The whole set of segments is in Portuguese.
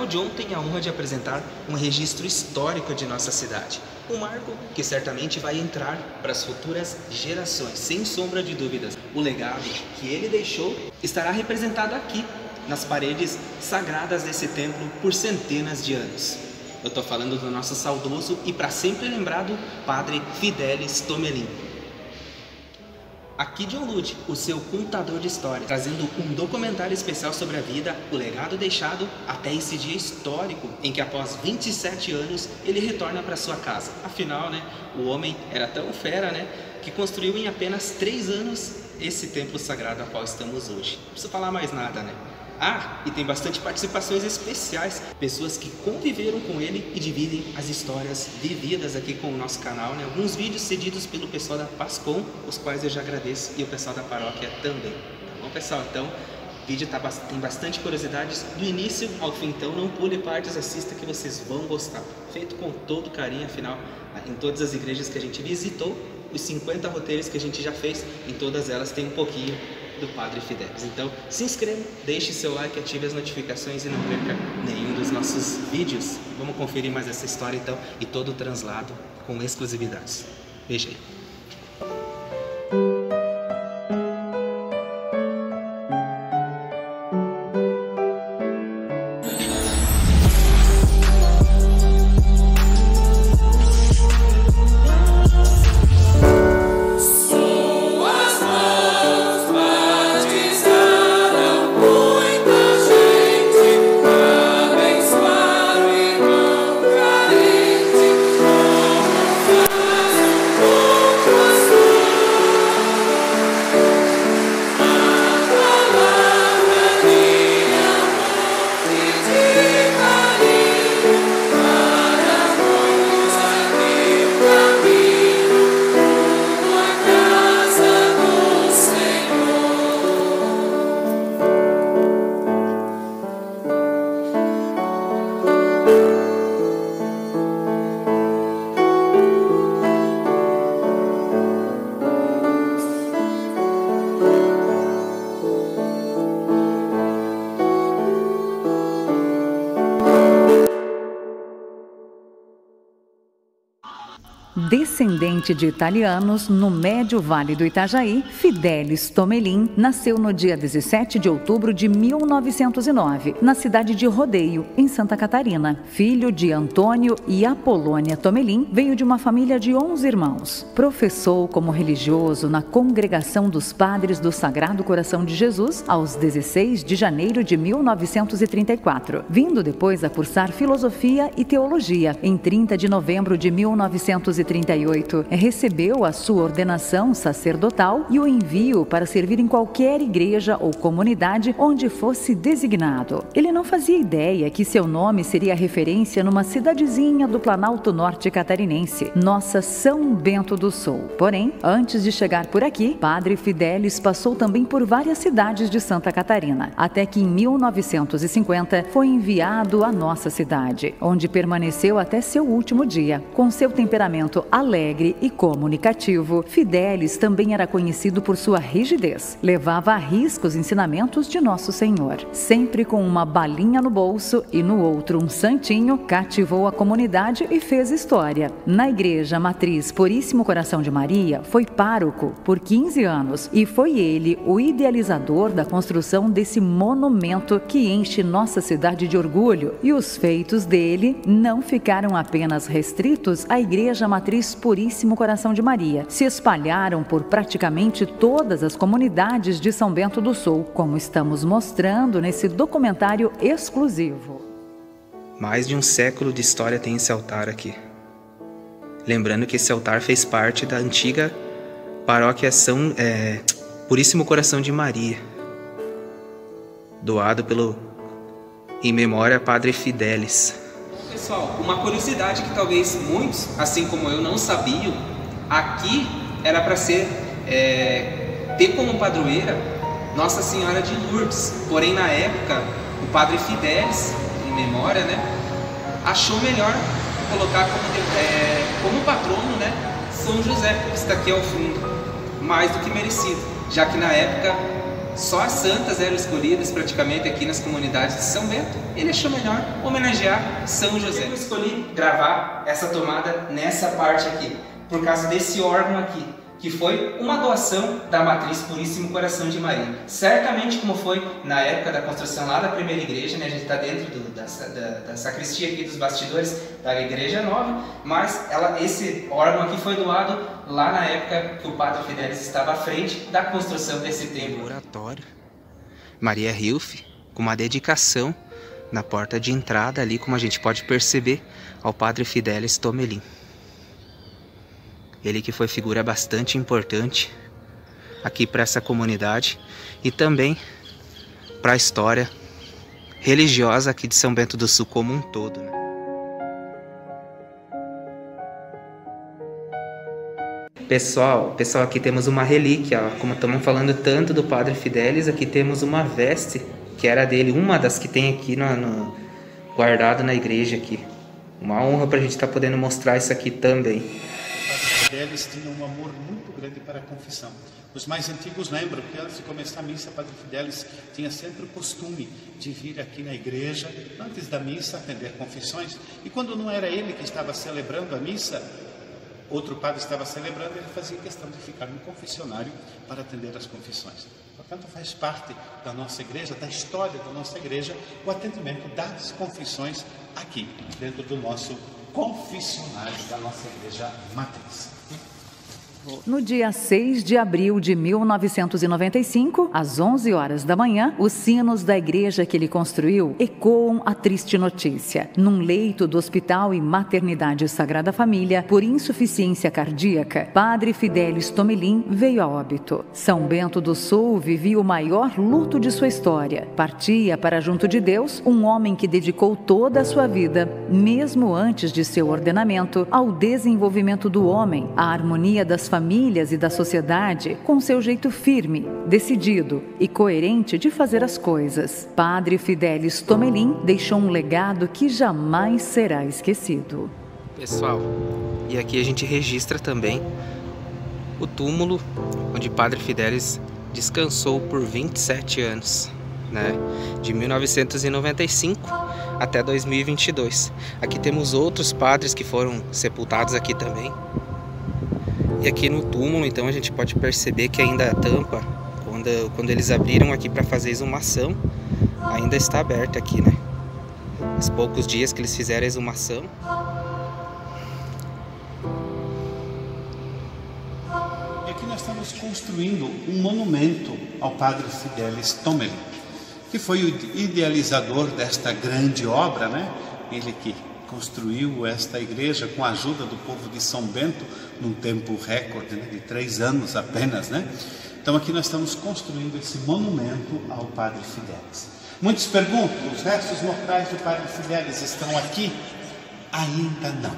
canal de ontem a honra de apresentar um registro histórico de nossa cidade. Um marco que certamente vai entrar para as futuras gerações, sem sombra de dúvidas. O legado que ele deixou estará representado aqui, nas paredes sagradas desse templo por centenas de anos. Eu estou falando do nosso saudoso e para sempre lembrado Padre Fidelis Tomelin. Aqui John Lude, o seu contador de história, trazendo um documentário especial sobre a vida, o legado deixado até esse dia histórico em que após 27 anos ele retorna para sua casa. Afinal, o homem era tão fera, que construiu em apenas 3 anos esse templo sagrado a qual estamos hoje. Não preciso falar mais nada, Ah, e tem bastante participações especiais, pessoas que conviveram com ele e dividem as histórias vividas aqui com o nosso canal, Alguns vídeos cedidos pelo pessoal da Pascom, os quais eu já agradeço, e o pessoal da paróquia também. Tá bom, pessoal? Então, o vídeo tem bastante curiosidades do início ao fim, então não pule partes, assista que vocês vão gostar. Feito com todo carinho, afinal, em todas as igrejas que a gente visitou, os 50 roteiros que a gente já fez, em todas elas tem um pouquinho do Padre Fidelis. Então, se inscreva, deixe seu like, ative as notificações e não perca nenhum dos nossos vídeos. Vamos conferir mais essa história então e todo o translado com exclusividades. Veja aí. Descendente de italianos, no médio Vale do Itajaí, Fidelis Tomelin nasceu no dia 17 de outubro de 1909, na cidade de Rodeio, em Santa Catarina. Filho de Antônio e Apolônia Tomelin, veio de uma família de 11 irmãos. Professou como religioso na Congregação dos Padres do Sagrado Coração de Jesus aos 16 de janeiro de 1934, vindo depois a cursar Filosofia e Teologia. Em 30 de novembro de 1938, recebeu a sua ordenação sacerdotal e o envio para servir em qualquer igreja ou comunidade onde fosse designado. Ele não fazia ideia que seu nome seria referência numa cidadezinha do Planalto Norte catarinense, nossa São Bento do Sul. Porém, antes de chegar por aqui, Padre Fidelis passou também por várias cidades de Santa Catarina, até que em 1950 foi enviado à nossa cidade, onde permaneceu até seu último dia. Com seu temperamento alegre e comunicativo, Fidelis também era conhecido por sua rigidez. Levava a risco os ensinamentos de Nosso Senhor. Sempre com uma balinha no bolso e no outro um santinho, cativou a comunidade e fez história. Na Igreja Matriz Puríssimo Coração de Maria, foi pároco por 15 anos e foi ele o idealizador da construção desse monumento que enche nossa cidade de orgulho. E os feitos dele não ficaram apenas restritos à Igreja Matriz Puríssimo Coração de Maria. Se espalharam por praticamente todas as comunidades de São Bento do Sul, como estamos mostrando nesse documentário exclusivo. Mais de um século de história tem esse altar aqui. Lembrando que esse altar fez parte da antiga paróquia Puríssimo Coração de Maria, doado em memória a Padre Fidelis. Pessoal, uma curiosidade que talvez muitos, assim como eu, não sabiam, aqui era para ter como padroeira Nossa Senhora de Lourdes. Porém, na época, o Padre Fidelis, em memória, achou melhor colocar como patrono, São José, que está aqui ao fundo, mais do que merecido, já que na época só as santas eram escolhidas praticamente aqui nas comunidades de São Bento, ele achou melhor homenagear São José. Eu escolhi gravar essa tomada nessa parte aqui, por causa desse órgão aqui, que foi uma doação da Matriz Puríssimo Coração de Maria. Certamente como foi na época da construção lá da primeira igreja, né? A gente está dentro da sacristia aqui dos bastidores da igreja nova, mas esse órgão aqui foi doado lá na época que o Padre Fidelis estava à frente da construção desse templo. Oratório Maria Hilfe, com uma dedicação na porta de entrada ali, como a gente pode perceber, ao Padre Fidelis Tomelin. Ele que foi figura bastante importante aqui para essa comunidade e também para a história religiosa aqui de São Bento do Sul como um todo, né? Pessoal, aqui temos uma relíquia, ó. Como estamos falando tanto do Padre Fidelis, aqui temos uma veste que era dele, uma das que tem aqui guardado na igreja aqui. Uma honra para a gente estar podendo mostrar isso aqui também. Fidelis tinha um amor muito grande para a confissão. Os mais antigos lembram que antes de começar a missa, Padre Fidelis tinha sempre o costume de vir aqui na igreja, antes da missa, atender confissões. E quando não era ele que estava celebrando a missa, outro padre estava celebrando, ele fazia questão de ficar no confessionário para atender as confissões. Portanto, faz parte da nossa igreja, da história da nossa igreja, o atendimento das confissões aqui, dentro do nosso confessionário da nossa igreja matriz. No dia 6 de abril de 1995, às 11 horas da manhã, os sinos da igreja que ele construiu ecoam a triste notícia. Num leito do Hospital e Maternidade Sagrada Família, por insuficiência cardíaca, Padre Fidelis Tomelin veio a óbito. São Bento do Sul vivia o maior luto de sua história. Partia para junto de Deus um homem que dedicou toda a sua vida, mesmo antes de seu ordenamento, ao desenvolvimento do homem, à harmonia das famílias e da sociedade, com seu jeito firme, decidido e coerente de fazer as coisas. Padre Fidelis Tomelin deixou um legado que jamais será esquecido. Pessoal, e aqui a gente registra também o túmulo onde Padre Fidelis descansou por 27 anos, né? De 1995 até 2022. Aqui temos outros padres que foram sepultados aqui também. E aqui no túmulo, então, a gente pode perceber que ainda a tampa, quando eles abriram aqui para fazer exumação, ainda está aberta aqui, né? Os poucos dias que eles fizeram a exumação. E aqui nós estamos construindo um monumento ao Padre Fidelis Tomelin, que foi o idealizador desta grande obra, né? Ele que construiu esta igreja com a ajuda do povo de São Bento num tempo recorde, né, de 3 anos apenas, né? Então aqui nós estamos construindo esse monumento ao Padre Fidelis. Muitos perguntam, os restos mortais do Padre Fidelis estão aqui? Ainda não.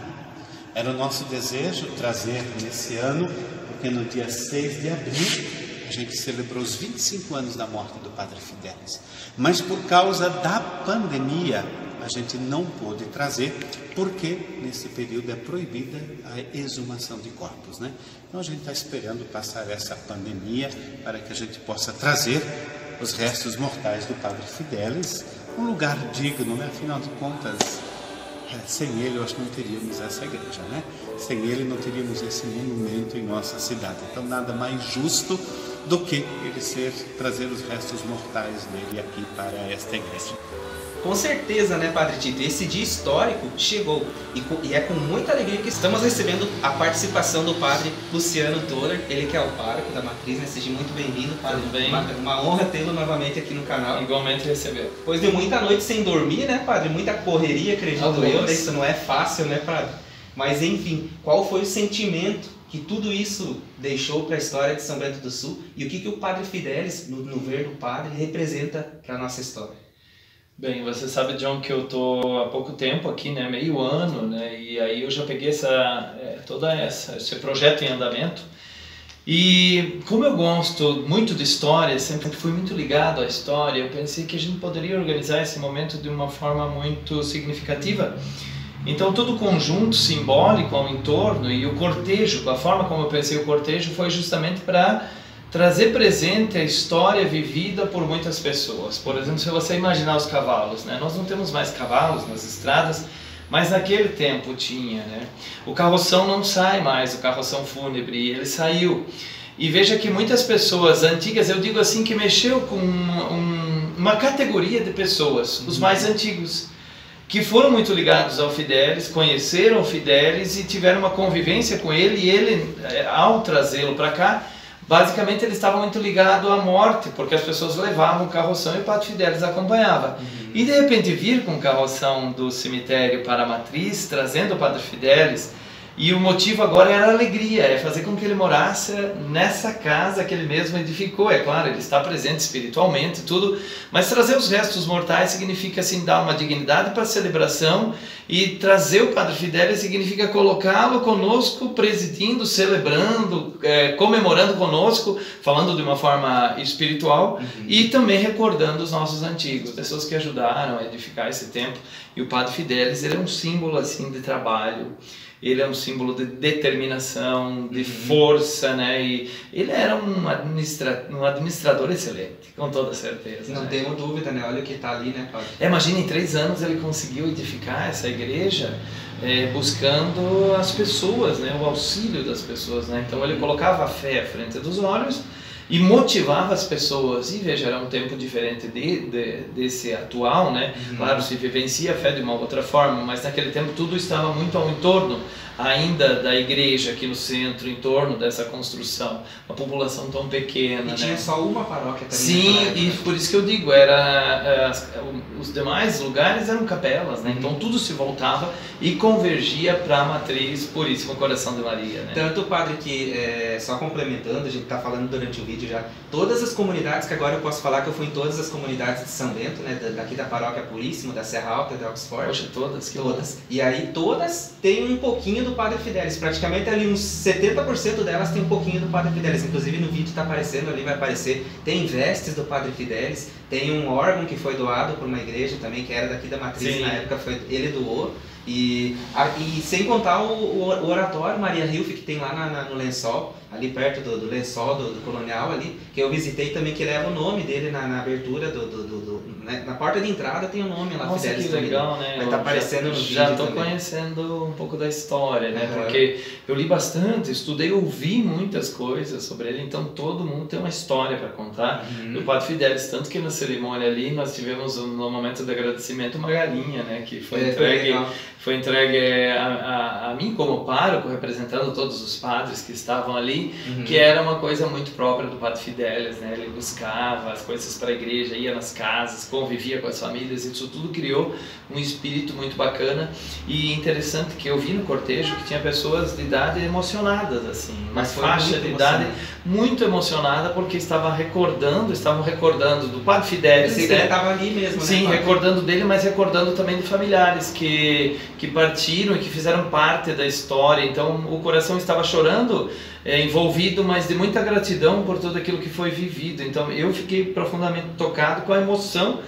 Era o nosso desejo trazer nesse ano, porque no dia 6 de abril a gente celebrou os 25 anos da morte do Padre Fidelis. Mas por causa da pandemia, a gente não pôde trazer, porque nesse período é proibida a exumação de corpos, né? Então a gente está esperando passar essa pandemia para que a gente possa trazer os restos mortais do Padre Fidelis, um lugar digno, né? Afinal de contas, sem ele eu acho que não teríamos essa igreja, né? Sem ele não teríamos esse monumento em nossa cidade. Então nada mais justo do que ele trazer os restos mortais dele aqui para esta igreja. Com certeza, né, Padre Tito? Esse dia histórico chegou e é com muita alegria que estamos recebendo a participação do Padre Luciano Toller, ele que é o pároco da Matriz, né? Seja muito bem-vindo, Padre. Bem. Uma honra tê-lo novamente aqui no canal. Igualmente receber. Depois de muita noite sem dormir, né, Padre? Muita correria, acredito eu, né? Isso não é fácil, né, Padre? Mas, enfim, qual foi o sentimento que tudo isso deixou para a história de São Bento do Sul e o que o Padre Fidelis, no ver do Padre, representa para a nossa história? Bem, você sabe, John, que eu estou há pouco tempo aqui, né, meio ano, né, e aí eu já peguei esse projeto em andamento. E como eu gosto muito de história, sempre fui muito ligado à história, eu pensei que a gente poderia organizar esse momento de uma forma muito significativa. Então todo o conjunto simbólico ao entorno e o cortejo, a forma como eu pensei o cortejo foi justamente para trazer presente a história vivida por muitas pessoas. Por exemplo, se você imaginar os cavalos, né? Nós não temos mais cavalos nas estradas, mas naquele tempo tinha, né? O carroção não sai mais, o carroção fúnebre, ele saiu. E veja que muitas pessoas antigas, eu digo assim, que mexeu com uma categoria de pessoas, os mais antigos, que foram muito ligados ao Fidélis, conheceram o Fidélis e tiveram uma convivência com ele, e ele, ao trazê-lo para cá, basicamente ele estava muito ligado à morte, porque as pessoas levavam o carroção e o Padre Fidélis acompanhava. E de repente vir com o carroção do cemitério para a matriz, trazendo o Padre Fidélis, e o motivo agora era a alegria, é fazer com que ele morasse nessa casa que ele mesmo edificou. É claro, ele está presente espiritualmente, tudo, mas trazer os restos mortais significa assim dar uma dignidade para a celebração, e trazer o Padre Fidélis significa colocá-lo conosco, presidindo, celebrando, comemorando conosco, falando de uma forma espiritual, e também recordando os nossos antigos, pessoas que ajudaram a edificar esse templo. E o Padre Fidélis, ele é um símbolo assim de trabalho. Ele é um símbolo de determinação, de força, né? E ele era um administrador excelente, com toda certeza. Não tenho dúvida, né? Olha o que está ali, né, Padre? Imagina, em 3 anos ele conseguiu edificar essa igreja, buscando as pessoas, né? O auxílio das pessoas, né? Então ele colocava a fé à frente dos olhos e motivava as pessoas. E veja, era um tempo diferente desse atual, né? Claro, se vivencia a fé de uma outra forma, mas naquele tempo tudo estava muito ao entorno ainda da igreja, aqui no centro, em torno dessa construção. Uma população tão pequena, e tinha, né? Só uma paróquia também. Sim, e por isso que eu digo, os demais lugares eram capelas, né? Então tudo se voltava e convergia para a matriz Puríssimo Coração de Maria, né? Tanto, Padre, que, só complementando, a gente está falando durante o vídeo já, todas as comunidades, que agora eu posso falar que eu fui em todas as comunidades de São Bento, né? Daqui da paróquia Puríssimo, da Serra Alta, de Oxford. Poxa, todas? Todas. E aí todas têm um pouquinho do Padre Fidélis, praticamente ali uns 70% delas tem um pouquinho do Padre Fidélis, inclusive no vídeo está aparecendo ali, vai aparecer, tem vestes do Padre Fidélis, tem um órgão que foi doado por uma igreja também, que era daqui da matriz. Sim. Na época ele doou, e sem contar o oratório Maria Hilfe, que tem lá no Lençol, ali perto do Lençol do Colonial ali, que eu visitei também, que leva o nome dele na abertura né, na porta de entrada tem o nome lá. Nossa, Fidélis, que legal, né? Vai estar aparecendo no vídeo. Já estou conhecendo um pouco da história, né? Porque eu li bastante, estudei, ouvi muitas coisas sobre ele, então todo mundo tem uma história para contar do Padre Fidélis, tanto que na cerimônia ali nós tivemos no momento de agradecimento uma galinha, né? Que foi entregue a mim como pároco, representando todos os padres que estavam ali, que era uma coisa muito própria do Padre Fidélis, né? Ele buscava as coisas para a igreja, ia nas casas, convivia com as famílias, e isso tudo criou um espírito muito bacana. E interessante que eu vi no cortejo que tinha pessoas de idade emocionadas, assim, uma faixa de idade muito emocionada, porque estavam recordando do Padre Fidélis, né? Ele estava ali mesmo, sim, né, recordando dele, mas recordando também de familiares que partiram e que fizeram parte da história. Então o coração estava chorando, envolvido, mas de muita gratidão por tudo aquilo que foi vivido. Então eu fiquei profundamente tocado com a emoção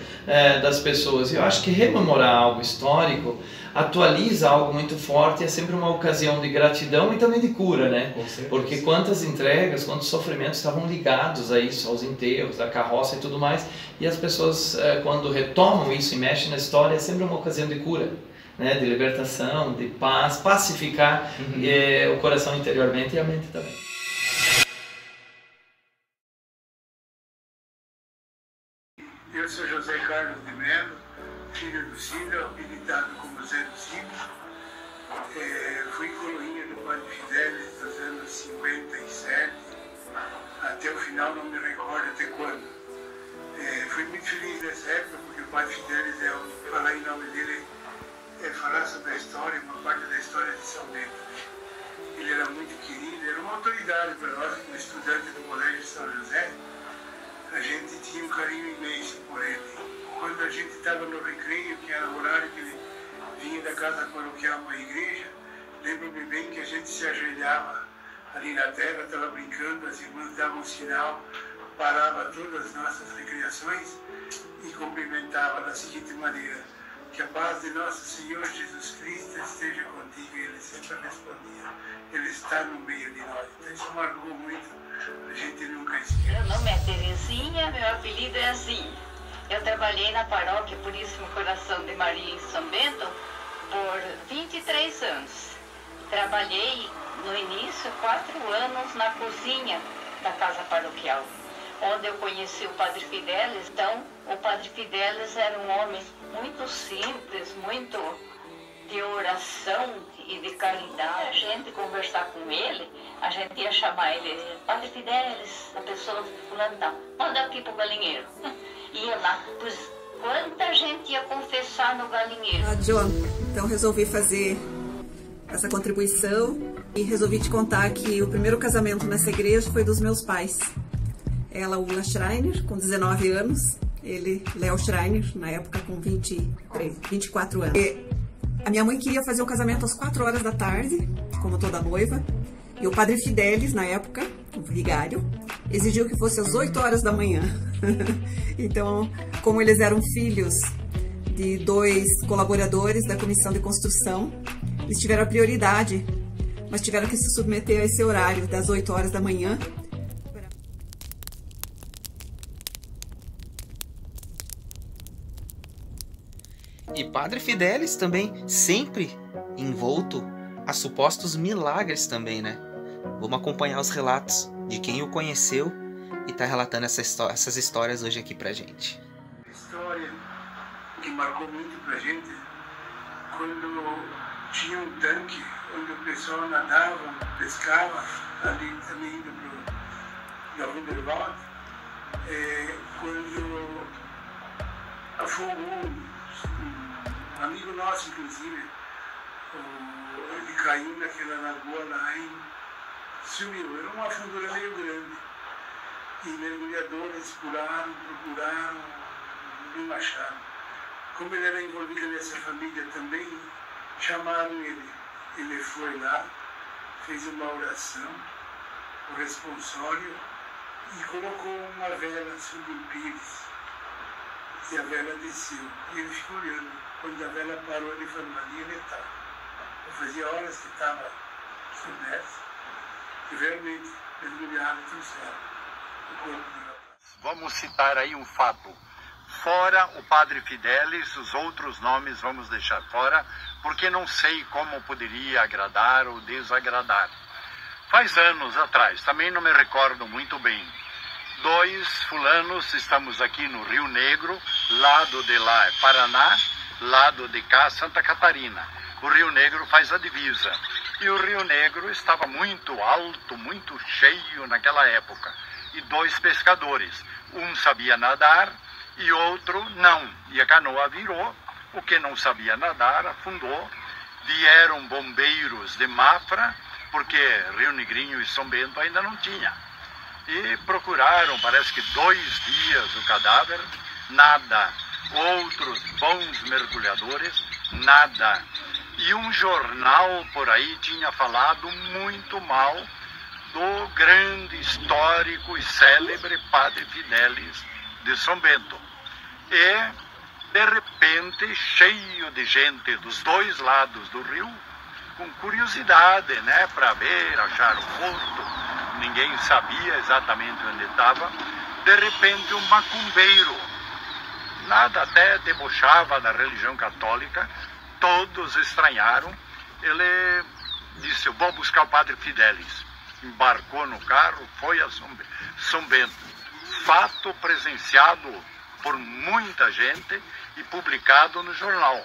das pessoas. Eu acho que rememorar algo histórico atualiza algo muito forte, é sempre uma ocasião de gratidão e também de cura, né? Porque quantas entregas, quantos sofrimentos estavam ligados a isso, aos enterros, à carroça e tudo mais, e as pessoas, quando retomam isso e mexem na história, é sempre uma ocasião de cura, né? De libertação, de paz, pacificar o coração interiormente e a mente também. Eu sou José Carlos de Mello, filho do Ciro, habilitado como Zé do Ciro. Fui colorinha do Padre Fidélis dos anos 57, até o final, não me recordo até quando. Fui muito feliz nessa época, porque o Padre Fidélis, falar em nome dele, falar sobre a história, uma parte da história de São Bento. Ele era muito querido, era uma autoridade para nós, como estudantes do Colégio São José. A gente tinha um carinho imenso por ele. Quando a gente estava no recreio, que era o horário que ele vinha da casa paroquial para a igreja, lembro-me bem que a gente se ajoelhava ali na terra, estava brincando, as irmãs davam um sinal, parava todas as nossas recreações e cumprimentava da seguinte maneira: Que a paz de nosso Senhor Jesus Cristo esteja contigo. E ele sempre respondia: Ele está no meio de nós. Então isso marcou muito, a gente nunca esquece. Meu nome é Terezinha, meu apelido é assim. Eu trabalhei na paróquia Puríssimo Coração de Maria em São Bento por 23 anos. Trabalhei no início 4 anos na cozinha da casa paroquial, onde eu conheci o Padre Fidelis. Então, o Padre Fidelis era um homem muito simples, muito de oração e de caridade. A gente conversar com ele, a gente ia chamar ele, Padre Fidelis, a pessoa fulano tal, manda aqui pro galinheiro. Ia lá, pois quanta gente ia confessar no galinheiro. John, então resolvi fazer essa contribuição e resolvi te contar que o primeiro casamento nessa igreja foi dos meus pais. Ela, Ulla Schreiner, com 19 anos, ele, Léo Schreiner, na época com 24 anos. E a minha mãe queria fazer o casamento às 4 horas da tarde, como toda noiva, e o Padre Fidelis, na época, o vigário, exigiu que fosse às 8 horas da manhã. Então, como eles eram filhos de 2 colaboradores da comissão de construção, eles tiveram a prioridade, mas tiveram que se submeter a esse horário das 8 horas da manhã. E Padre Fidelis também sempre envolto a supostos milagres também, né? Vamos acompanhar os relatos de quem o conheceu e está relatando essas histórias hoje aqui pra gente. História que marcou muito pra gente, quando tinha um tanque onde o pessoal nadava, pescava, ali também indo para o Wunderwald, quando afogou um amigo nosso, inclusive, ele caiu naquela lagoa lá e sumiu. Era uma fundura meio grande. E mergulhadores procuraram, não acharam. Como ele era envolvido nessa família também, chamaram ele. Ele foi lá, fez uma oração, o responsório, e colocou uma vela sobre o pires. E a vela desceu. E ele ficou olhando. Quando a vela parou, ele falou: ali ele está. Eu fazia horas que estava submerso, e realmente mergulharam e trouxeram o corpo do rapaz. Vamos citar aí um fato. Fora o Padre Fidelis, os outros nomes vamos deixar fora, porque não sei como poderia agradar ou desagradar. Faz anos atrás, também não me recordo muito bem, 2 fulanos, estamos aqui no Rio Negro, lado de lá é Paraná, lado de cá Santa Catarina. O Rio Negro faz a divisa. E o Rio Negro estava muito alto, muito cheio naquela época. E 2 pescadores, um sabia nadar e outro não. E a canoa virou, o que não sabia nadar afundou. Vieram bombeiros de Mafra, porque Rio Negrinho e São Bento ainda não tinha. E procuraram, parece que 2 dias o cadáver, nada. Outros bons mergulhadores, nada. E um jornal por aí tinha falado muito mal do grande, histórico e célebre Padre Fidelis de São Bento. E, de repente, cheio de gente dos 2 lados do rio, com curiosidade, né, para ver, achar o morto. Ninguém sabia exatamente onde estava. De repente, um macumbeiro, nada, até debochava da religião católica, todos estranharam. Ele disse: eu vou buscar o Padre Fidelis. Embarcou no carro, foi a São Bento. Fato presenciado por muita gente e publicado no jornal.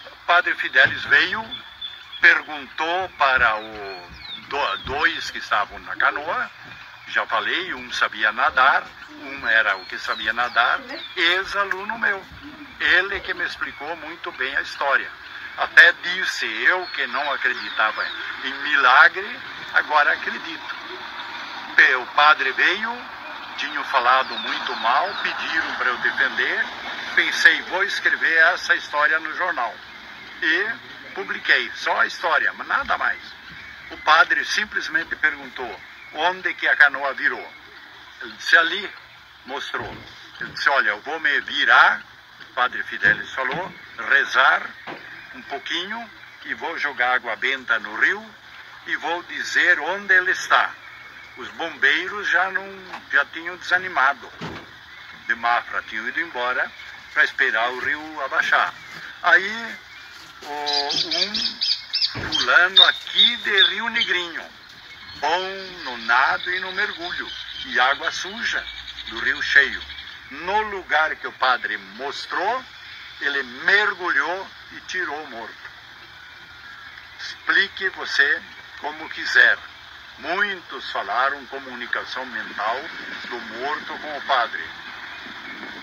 O Padre Fidelis veio, perguntou para os 2 que estavam na canoa, já falei, um sabia nadar, um era o que sabia nadar, ex-aluno meu. Ele que me explicou muito bem a história. Até disse eu que não acreditava em milagre, agora acredito. O padre veio, tinham falado muito mal, pediram para eu defender, pensei, vou escrever essa história no jornal. E publiquei, só a história, mas nada mais. O padre simplesmente perguntou, onde que a canoa virou? Ele disse, ali, mostrou. Ele disse, olha, eu vou me virar Padre Fidelis falou, rezar um pouquinho e vou jogar água benta no rio e vou dizer onde ele está. Os bombeiros já tinham desanimado de Mafra, tinham ido embora para esperar o rio abaixar. Aí um fulano aqui de Rio Negrinho, bom no nado e no mergulho, e água suja do rio cheio. No lugar que o padre mostrou, ele mergulhou e tirou o morto. Explique você como quiser. Muitos falaram comunicação mental do morto com o padre.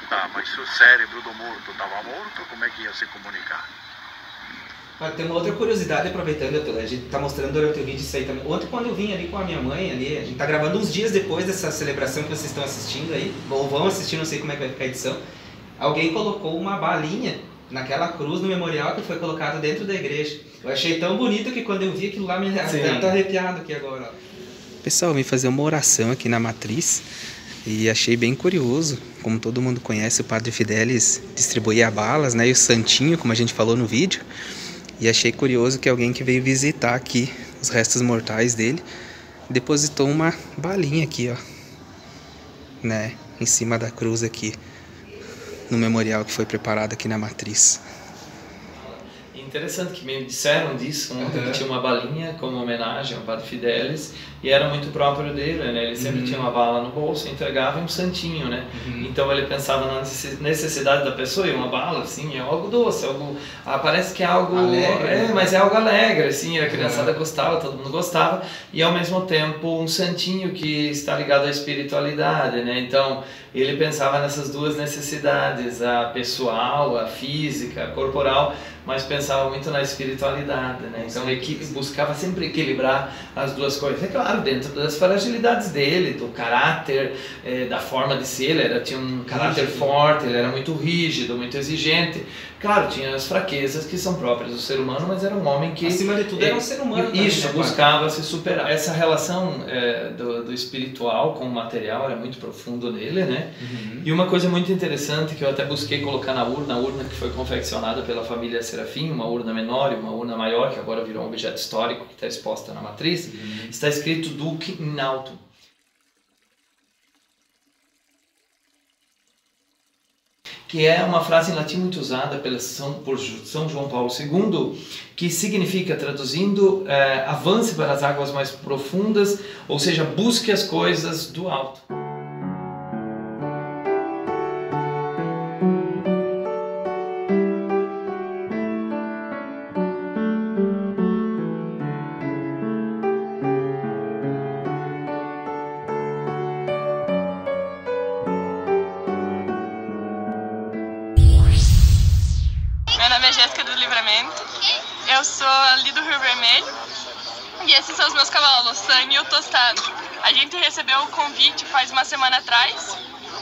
Tá, mas se o cérebro do morto estava morto, como é que ia se comunicar? Tem uma outra curiosidade, aproveitando, a gente está mostrando durante o vídeo isso aí também. Ontem, quando eu vim ali com a minha mãe, ali, a gente está gravando uns dias depois dessa celebração que vocês estão assistindo aí, ou vão assistir, não sei como é que vai ficar a edição. Alguém colocou uma balinha naquela cruz no memorial que foi colocada dentro da igreja. Eu achei tão bonito que quando eu vi aquilo lá, eu tô arrepiado aqui agora. Pessoal, eu vim fazer uma oração aqui na matriz e achei bem curioso. Como todo mundo conhece, o Padre Fidelis distribuía balas, né, e o santinho, como a gente falou no vídeo. E achei curioso que alguém que veio visitar aqui os restos mortais dele depositou uma balinha aqui, ó, né, em cima da cruz aqui, no memorial que foi preparado aqui na matriz. Interessante que me disseram disso ontem, que tinha uma balinha como homenagem ao Padre Fidelis, e era muito próprio dele, né? Ele sempre tinha uma bala no bolso, entregava um santinho, né? Então ele pensava na necessidade da pessoa, e uma bala, assim, é algo doce, algo, parece que é algo alegre, mas é algo alegre, assim, a criançada gostava, todo mundo gostava, e ao mesmo tempo um santinho que está ligado à espiritualidade, né? Então ele pensava nessas duas necessidades, a pessoal, a física, a corporal, mas pensava muito na espiritualidade, né? Então ele buscava sempre equilibrar as duas coisas. É claro, dentro das fragilidades dele, do caráter, da forma de ser, ele tinha um caráter forte, ele era muito rígido, muito exigente. Claro, tinha as fraquezas que são próprias do ser humano, mas era um homem que... Acima de tudo, era um ser humano também, isso, né, buscava se superar. Essa relação do espiritual com o material era muito profundo nele, né? E uma coisa muito interessante que eu até busquei colocar na urna que foi confeccionada pela família Serafim, uma urna menor e uma urna maior, que agora virou um objeto histórico que está exposta na matriz, está escrito Duc in alto. Que é uma frase em latim muito usada por São João Paulo II, que significa, traduzindo, avance para as águas mais profundas, ou seja, busque as coisas do alto. Meu nome é Jéssica do Livramento, eu sou ali do Rio Vermelho e esses são os meus cavalos, o Sangue e o Tostado. A gente recebeu o convite faz uma semana atrás,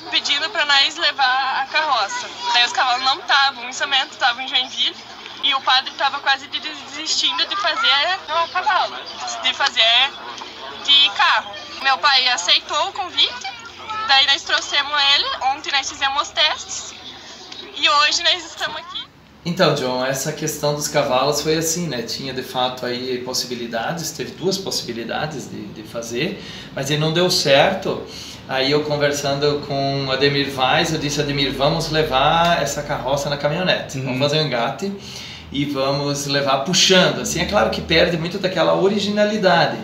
pedindo para nós levar a carroça. Daí os cavalos não estavam em São Bento, estavam em Joinville e o padre estava quase desistindo de fazer o cavalo, de fazer de carro. Meu pai aceitou o convite, daí nós trouxemos ele, ontem nós fizemos os testes e hoje nós estamos aqui. Então, John, essa questão dos cavalos foi assim, né? Tinha de fato aí possibilidades, teve duas possibilidades de fazer, mas ele não deu certo. Aí eu conversando com Ademir Vaz, eu disse: Ademir, vamos levar essa carroça na caminhonete, vamos fazer um engate e vamos levar puxando. Assim, é claro que perde muito daquela originalidade.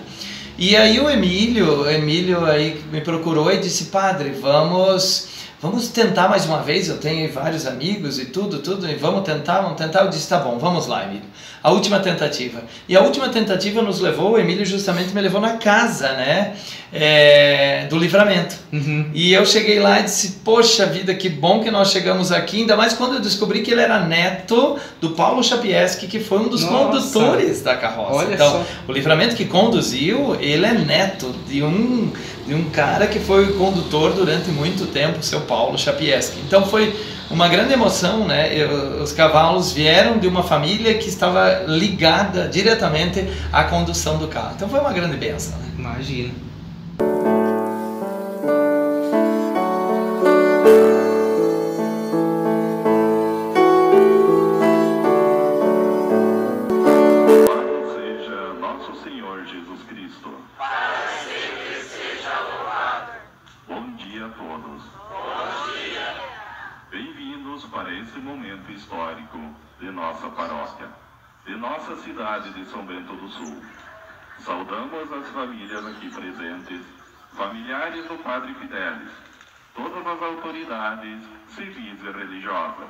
E aí o Emílio aí me procurou e disse: padre, vamos tentar mais uma vez, eu tenho vários amigos e tudo, e vamos tentar. Eu disse: tá bom, vamos lá, Emílio. A última tentativa. E a última tentativa nos levou, o Emílio justamente me levou na casa, né, do Livramento. E eu cheguei lá e disse: poxa vida, que bom que nós chegamos aqui, ainda mais quando eu descobri que ele era neto do Paulo Chapieski, que foi um dos condutores da carroça. Olha então, só. O Livramento que conduziu, ele é neto de um cara que foi o condutor durante muito tempo, o seu Paulo Chapieski. Então foi uma grande emoção, né? Os cavalos vieram de uma família que estava ligada diretamente à condução do carro. Então foi uma grande bênção, né? Imagina. nosso Senhor Jesus Cristo. Para sempre seja louvado. Bom dia a todos. Bom dia. Bem-vindos para esse momento histórico de nossa paróquia, de nossa cidade de São Bento do Sul. Saudamos as famílias aqui presentes, familiares do Padre Fidelis, todas as autoridades civis e religiosas,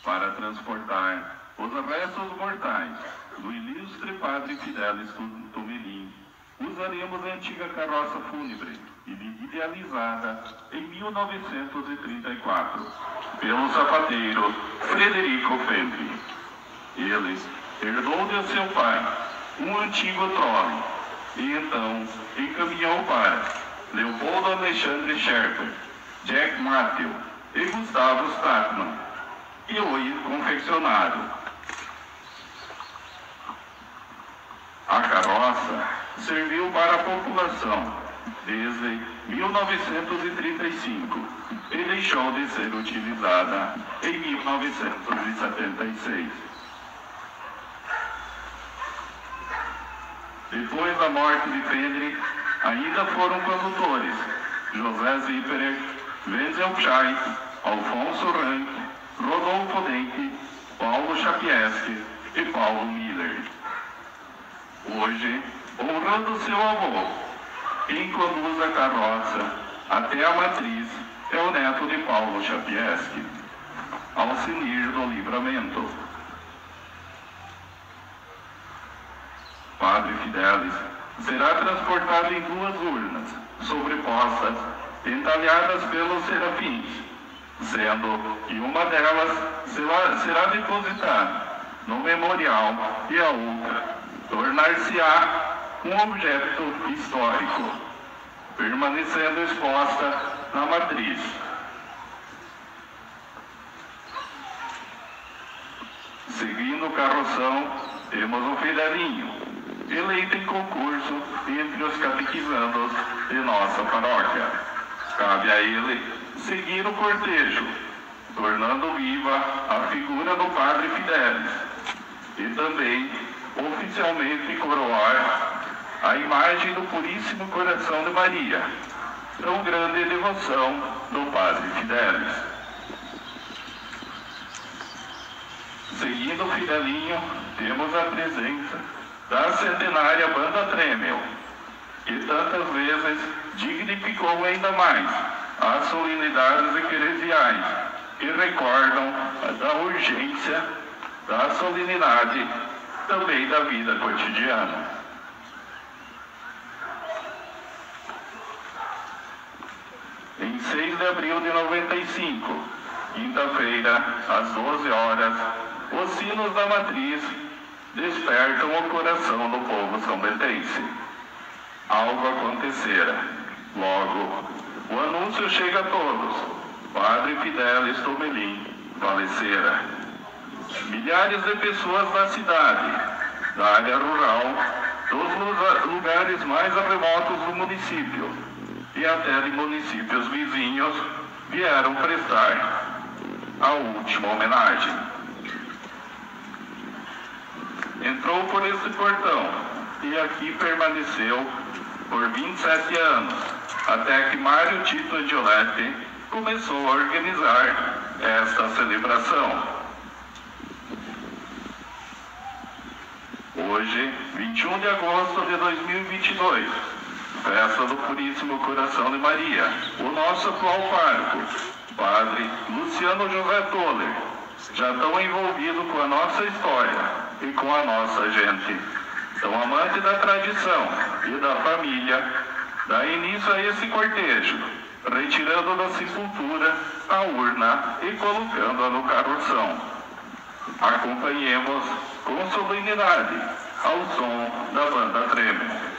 para transportar os restos mortais do ilustre Padre Fidelis Tomelin. Usaremos a antiga carroça fúnebre, idealizada em 1934 pelo sapateiro Frederico Fendri. Ele herdou de seu pai um antigo trole e então encaminhou para Leopoldo Alexandre Scherper, Jack Matthew e Gustavo Stackman, e o confeccionado. A carroça serviu para a população desde 1935 e deixou de ser utilizada em 1976. Depois da morte de Fendri, ainda foram condutores José Zipperer, Wenzel Scheidt, Alfonso Rank, Rodolfo Denk, Paulo Chapieski e Paulo Miller. Hoje, honrando seu avô, quem conduz a carroça até a matriz é o neto de Paulo Chapieski, Alcenir do Livramento. Padre Fidelis será transportado em 2 urnas, sobrepostas, entalhadas pelos serafins, sendo que uma delas será depositada no memorial e a outra tornar-se-á um objeto histórico, permanecendo exposta na matriz. Seguindo o carroção, temos o Fidelinho, eleito em concurso entre os catequizandos de nossa paróquia. Cabe a ele seguir o cortejo, tornando viva a figura do Padre Fidelis, e também oficialmente coroar a imagem do Puríssimo Coração de Maria, tão grande devoção do Padre Fidelis. Seguindo o Fidelinho, temos a presença da centenária Banda Tremel, que tantas vezes dignificou ainda mais as solenidades eclesiais, que recordam da urgência da solenidade também da vida cotidiana. Em 6 de abril de 95, quinta-feira, às 12 horas, os sinos da matriz despertam o coração do povo são-bentense. Algo acontecera. Logo, o anúncio chega a todos. Padre Fidelis Tomelin falecera. Milhares de pessoas da cidade, da área rural, dos lugares mais remotos do município e até de municípios vizinhos vieram prestar a última homenagem. Entrou por esse portão e aqui permaneceu por 27 anos, até que Mário Tito Angioletti começou a organizar esta celebração. Hoje, 21 de agosto de 2022, festa do Puríssimo Coração de Maria, o nosso atual pároco, Padre Luciano José Toller, já tão envolvido com a nossa história e com a nossa gente, tão amante da tradição e da família, dá início a esse cortejo, retirando da sepultura a urna e colocando-a no carroção. Acompanhemos com solenidade ao som da Banda Tremel.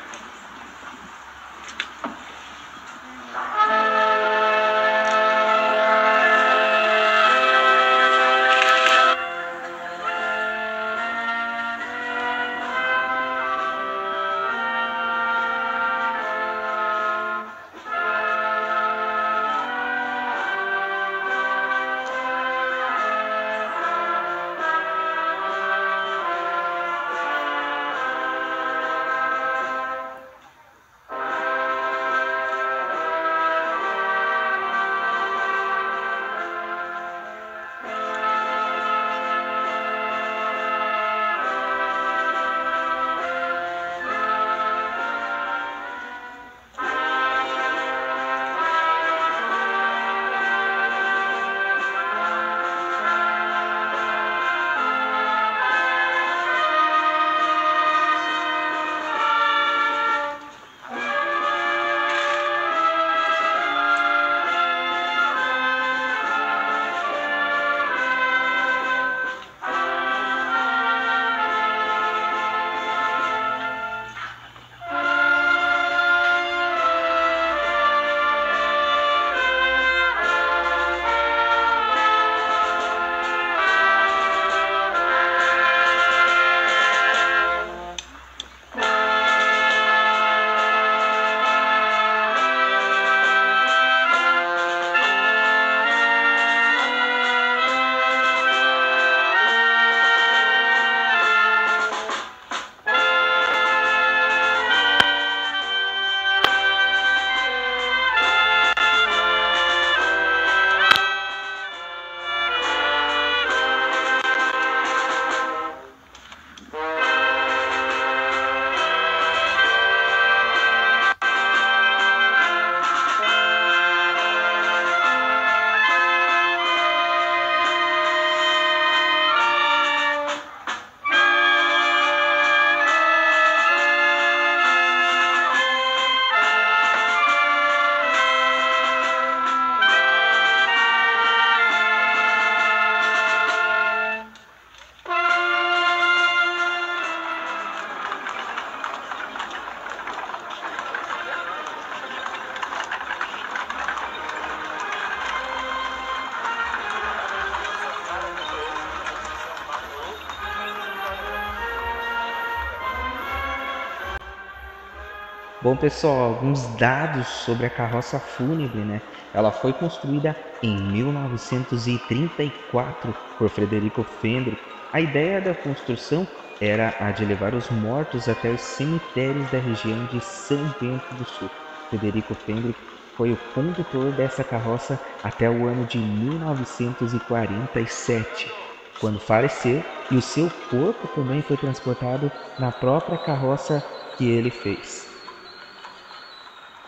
Bom, pessoal, alguns dados sobre a carroça fúnebre, né? Ela foi construída em 1934 por Frederico Fendrick. A ideia da construção era a de levar os mortos até os cemitérios da região de São Bento do Sul. Frederico Fendrick foi o condutor dessa carroça até o ano de 1947, quando faleceu, e o seu corpo também foi transportado na própria carroça que ele fez.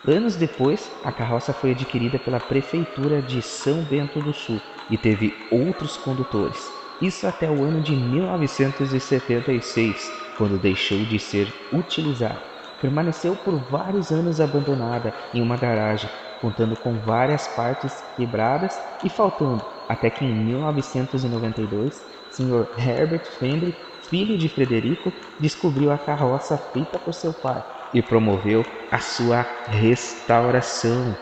Anos depois, a carroça foi adquirida pela Prefeitura de São Bento do Sul e teve outros condutores. Isso até o ano de 1976, quando deixou de ser utilizada. Permaneceu por vários anos abandonada em uma garagem, contando com várias partes quebradas e faltando, até que em 1992, Sr. Herbert Fendrick, filho de Frederico, descobriu a carroça feita por seu pai e promoveu a sua restauração.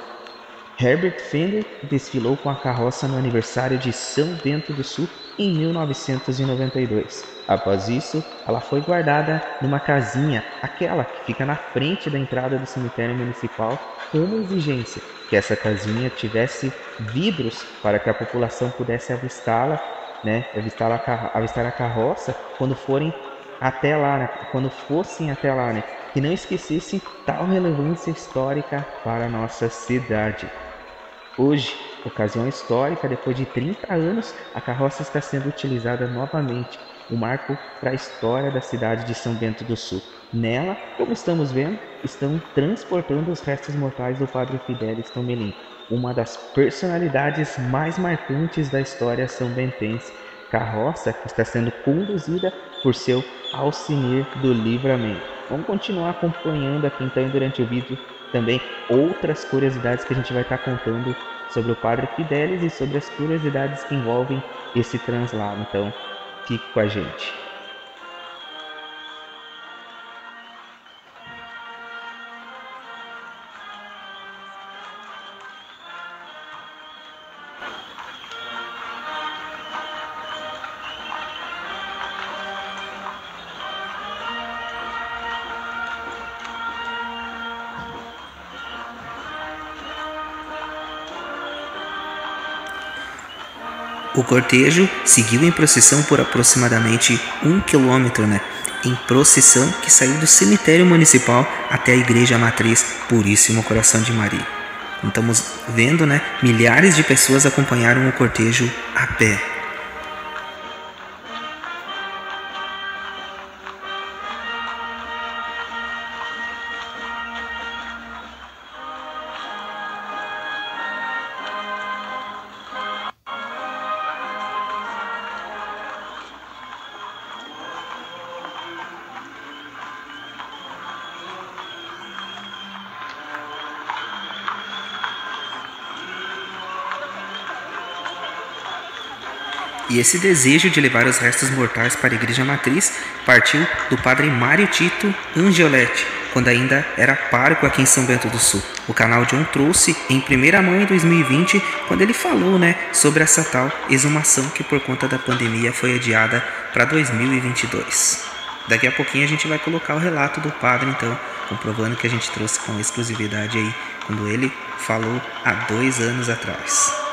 Herbert Fendrick desfilou com a carroça no aniversário de São Bento do Sul em 1992. Após isso, ela foi guardada numa casinha, aquela que fica na frente da entrada do cemitério municipal, com uma exigência, que essa casinha tivesse vidros para que a população pudesse avistá-la, né, avistar a carroça quando fossem até lá, né, que não esquecessem tal relevância histórica para a nossa cidade. Hoje, ocasião histórica, depois de 30 anos, a carroça está sendo utilizada novamente, um marco para a história da cidade de São Bento do Sul. Nela, como estamos vendo, estão transportando os restos mortais do Padre Fidelis Tomelin, uma das personalidades mais marcantes da história são-bentense, carroça que está sendo conduzida por seu Alcinir do Livramento. Vamos continuar acompanhando aqui então durante o vídeo também outras curiosidades que a gente vai estar contando sobre o Padre Fidelis e sobre as curiosidades que envolvem esse translado. Então, fique com a gente. O cortejo seguiu em procissão por aproximadamente 1 quilômetro, em procissão que saiu do cemitério municipal até a Igreja Matriz Puríssimo Coração de Maria. Como estamos vendo, milhares de pessoas acompanharam o cortejo a pé. E esse desejo de levar os restos mortais para a Igreja Matriz partiu do padre Mário Tito Angioletti, quando ainda era pároco aqui em São Bento do Sul. O canal John trouxe em primeira mão em 2020, quando ele falou sobre essa tal exumação que por conta da pandemia foi adiada para 2022. Daqui a pouquinho a gente vai colocar o relato do padre, então, comprovando que a gente trouxe com exclusividade aí, quando ele falou há 2 anos atrás.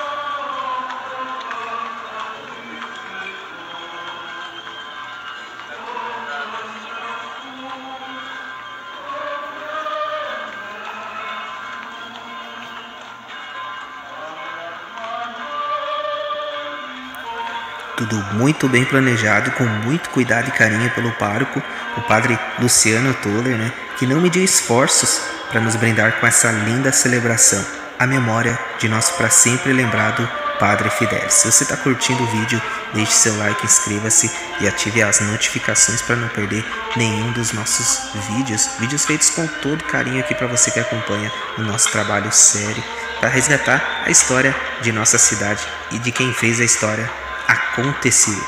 Tudo muito bem planejado, com muito cuidado e carinho pelo pároco, o padre Luciano Toller, que não mediu esforços para nos brindar com essa linda celebração, a memória de nosso para sempre lembrado Padre Fidelis. Se você está curtindo o vídeo, deixe seu like, inscreva-se e ative as notificações para não perder nenhum dos nossos vídeos feitos com todo carinho aqui para você que acompanha o nosso trabalho sério, para resgatar a história de nossa cidade e de quem fez a história acontecer.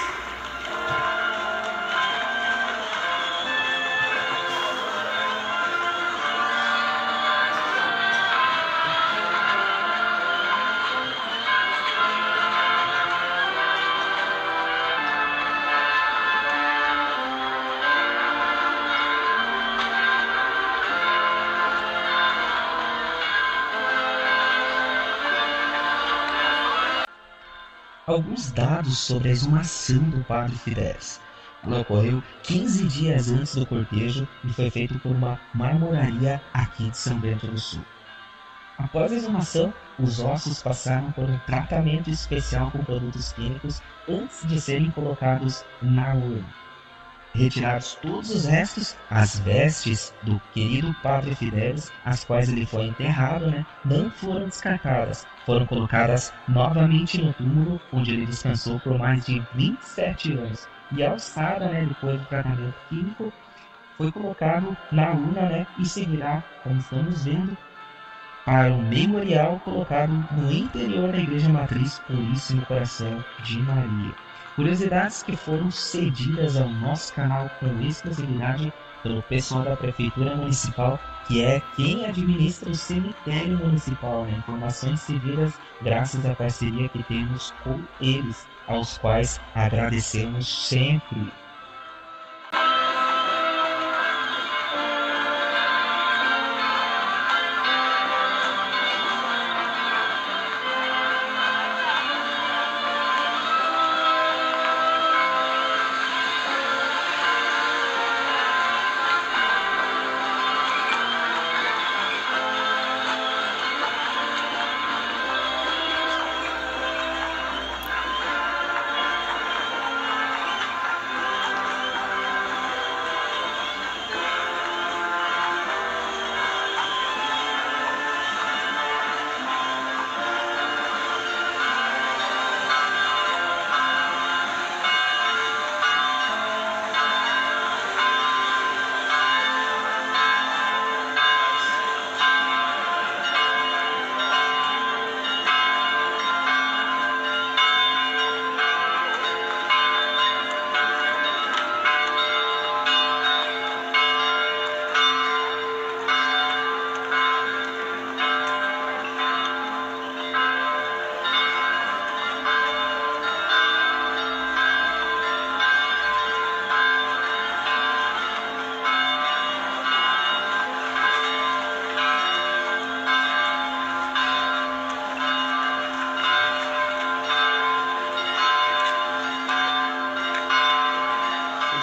alguns dados sobre a exumação do padre Fidelis. Ela ocorreu 15 dias antes do cortejo e foi feito por uma marmoraria aqui de São Bento do Sul. Após a exumação, os ossos passaram por um tratamento especial com produtos químicos antes de serem colocados na urna. Retirados todos os restos, as vestes do querido padre Fidelis, as quais ele foi enterrado, não foram descartadas. Foram colocadas novamente no túmulo, onde ele descansou por mais de 27 anos. E a alçada, depois do tratamento químico, foi colocado na urna, e seguirá, como estamos vendo, para um memorial colocado no interior da Igreja Matriz Puríssimo Coração de Maria. Curiosidades que foram cedidas ao nosso canal com exclusividade pelo pessoal da Prefeitura Municipal, que é quem administra o cemitério municipal. Informações cedidas graças à parceria que temos com eles, aos quais agradecemos sempre.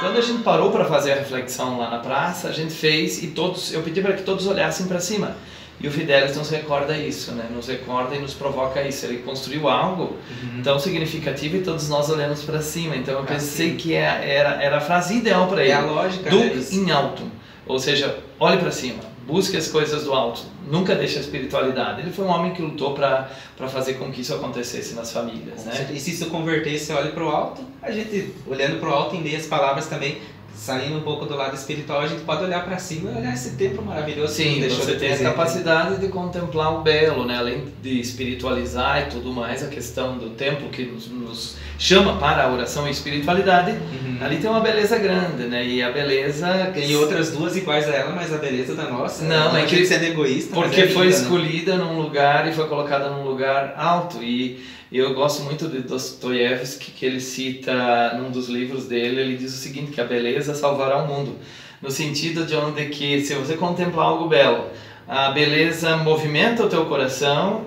Quando a gente parou para fazer a reflexão lá na praça, a gente fez e eu pedi para que todos olhassem para cima. E o Fidelis nos recorda isso, nos recorda e nos provoca isso. Ele construiu algo tão significativo e todos nós olhamos para cima. Então eu pensei que era a frase ideal para ele. É a lógica, Duc in altum, ou seja, olhe para cima. Busque as coisas do alto, nunca deixe a espiritualidade. Ele foi um homem que lutou para fazer com que isso acontecesse nas famílias. E se isso convertesse, olhe para o alto, a gente, olhando para o alto, em meias palavras também, saindo um pouco do lado espiritual, a gente pode olhar para cima e olhar esse templo maravilhoso. Sim, você tem a capacidade de contemplar o belo, além de espiritualizar e tudo mais, a questão do templo que nos chama para a oração e espiritualidade, ali tem uma beleza grande, e a beleza... Tem outras duas iguais a ela, mas a beleza da nossa... Não, é que sendo egoísta, porque foi escolhida num lugar e foi colocada num lugar alto. E eu gosto muito de Dostoiévski, que ele cita num dos livros dele, ele diz o seguinte, que a beleza salvará o mundo, no sentido de onde que se você contemplar algo belo, a beleza movimenta o teu coração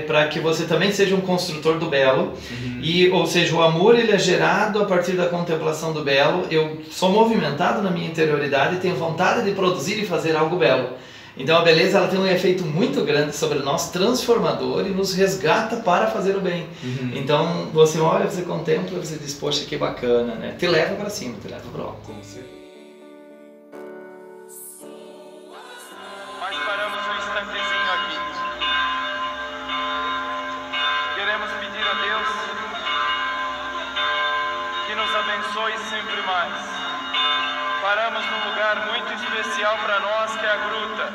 para que você também seja um construtor do belo, ou seja, o amor ele é gerado a partir da contemplação do belo. Eu sou movimentado na minha interioridade e tenho vontade de produzir e fazer algo belo. Então a beleza ela tem um efeito muito grande sobre nós, transformador, e nos resgata para fazer o bem. Então você olha, você contempla, você diz, poxa, que bacana, Te leva para cima, te leva para o alto. Mas paramos um instantezinho aqui. Queremos pedir a Deus que nos abençoe sempre mais. Paramos num lugar muito especial para nós, que é a gruta.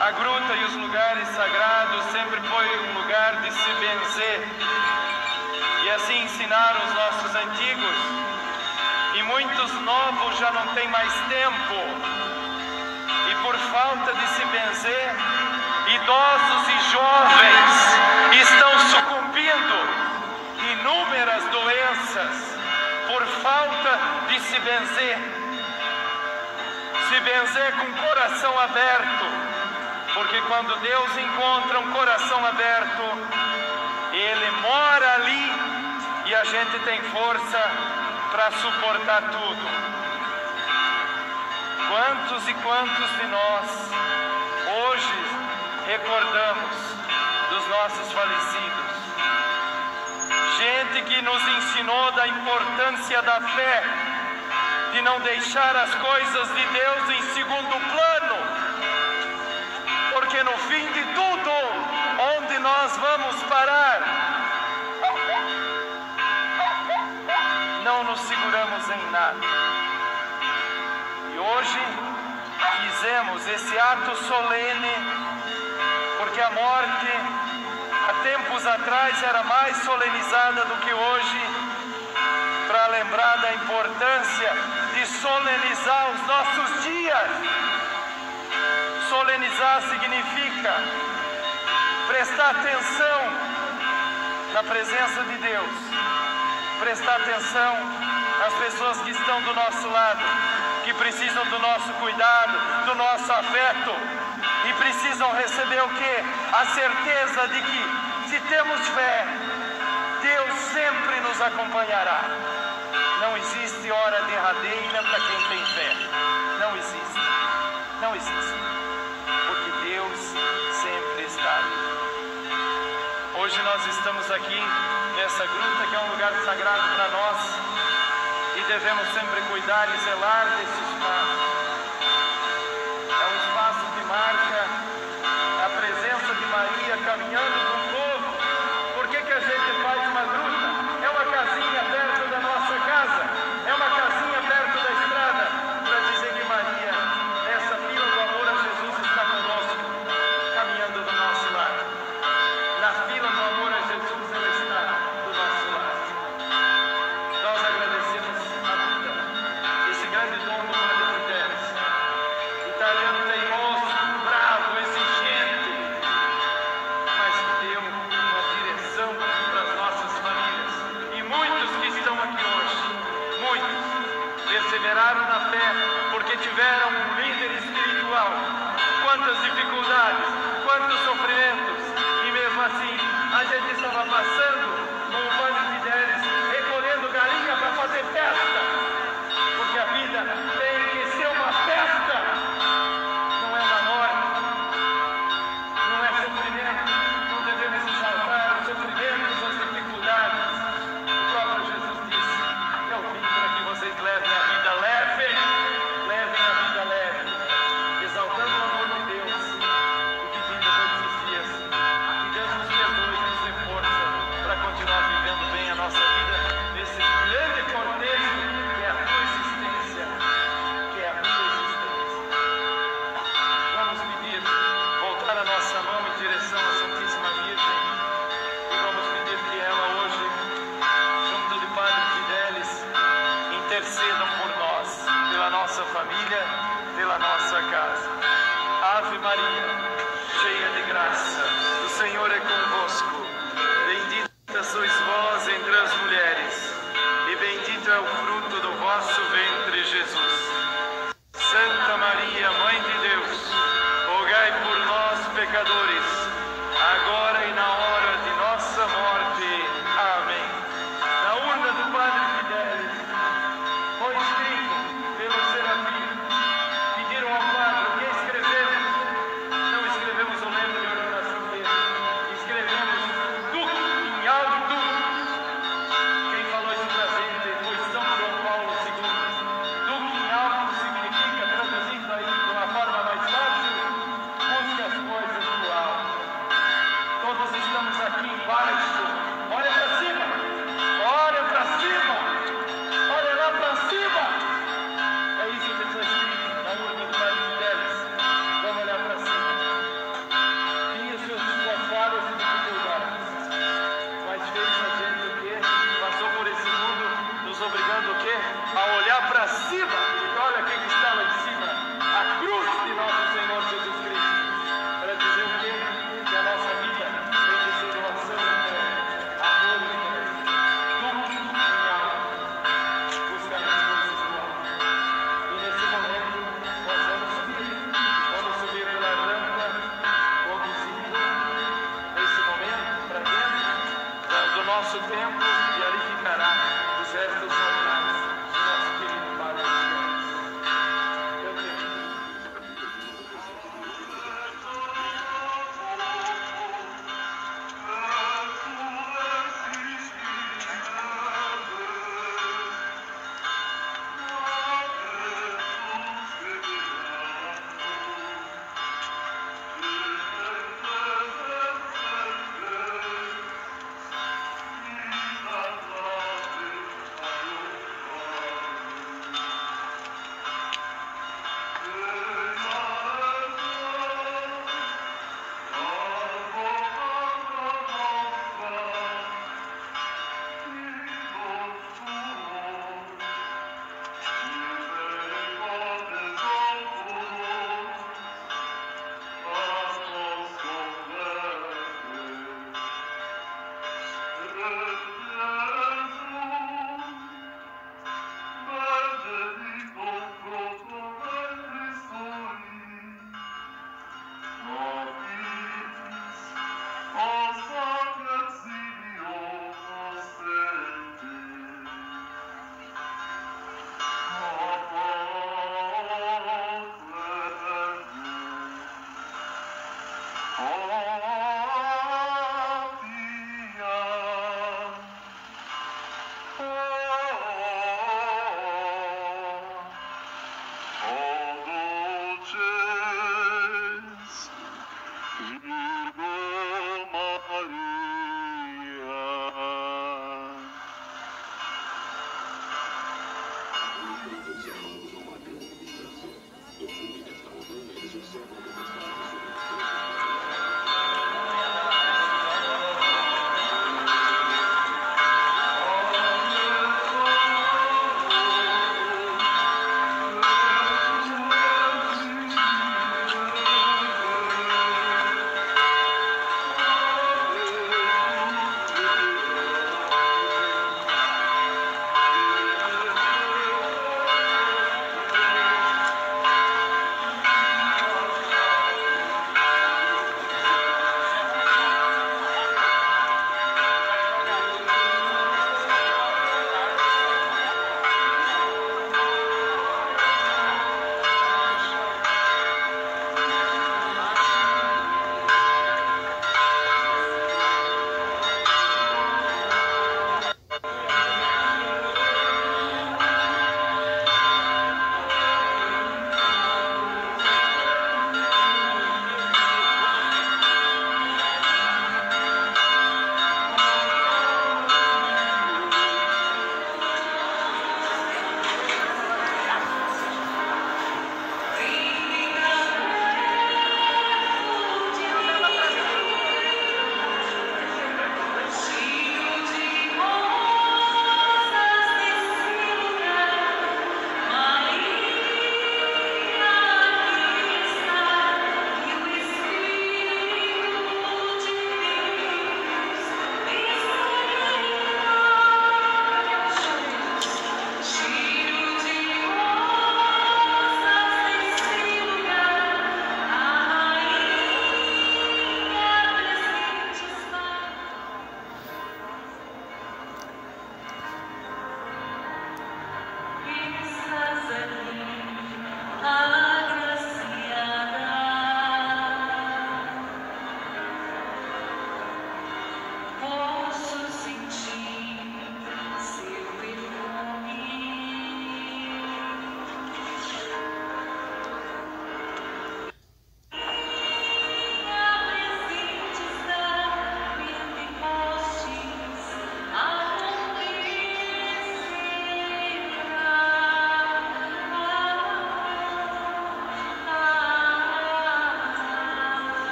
A gruta e os lugares sagrados sempre foi um lugar de se benzer. E assim ensinaram os nossos antigos. E muitos novos já não têm mais tempo. E por falta de se benzer, idosos e jovens estão sucumbindo a inúmeras doenças por falta de se benzer. Se benzer com o coração aberto, porque quando Deus encontra um coração aberto, Ele mora ali e a gente tem força para suportar tudo. Quantos e quantos de nós hoje recordamos dos nossos falecidos? Gente que nos ensinou da importância da fé, de não deixar as coisas de Deus em segundo plano, porque no fim de tudo, onde nós vamos parar? Não nos seguramos em nada. E hoje fizemos esse ato solene, porque a morte, há tempos atrás, era mais solenizada do que hoje, para lembrar da importância de solenizar os nossos dias. Solenizar significa prestar atenção na presença de Deus, prestar atenção às pessoas que estão do nosso lado, que precisam do nosso cuidado, do nosso afeto, e precisam receber o quê? A certeza de que, se temos fé, Deus sempre nos acompanhará. Não existe hora derradeira para quem tem fé. Não existe. Não existe. Porque Deus sempre está ali. Hoje nós estamos aqui nessa gruta que é um lugar sagrado para nós e devemos sempre cuidar e zelar desse espaço. É um espaço que marca a presença de Maria caminhando com o povo. Por que a gente faz uma gruta? É uma casinha perto da nossa casa, é uma casinha perto da estrada, para dizer que Maria, nessa fila do amor a Jesus, está conosco, caminhando do nosso lado. Na fila do amor a Jesus, ela está do nosso lado. Nós agradecemos a vida, esse grande dom do Padre Fidélis.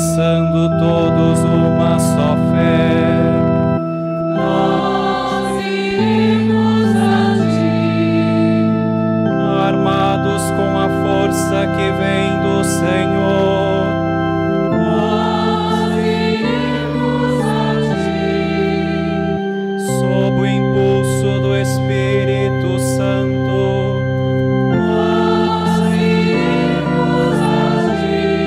professando todos uma só fé. Nós iremos a ti, armados com a força que vem do Senhor. nós iremos a ti, Sob o impulso do Espírito Santo, nós iremos a ti,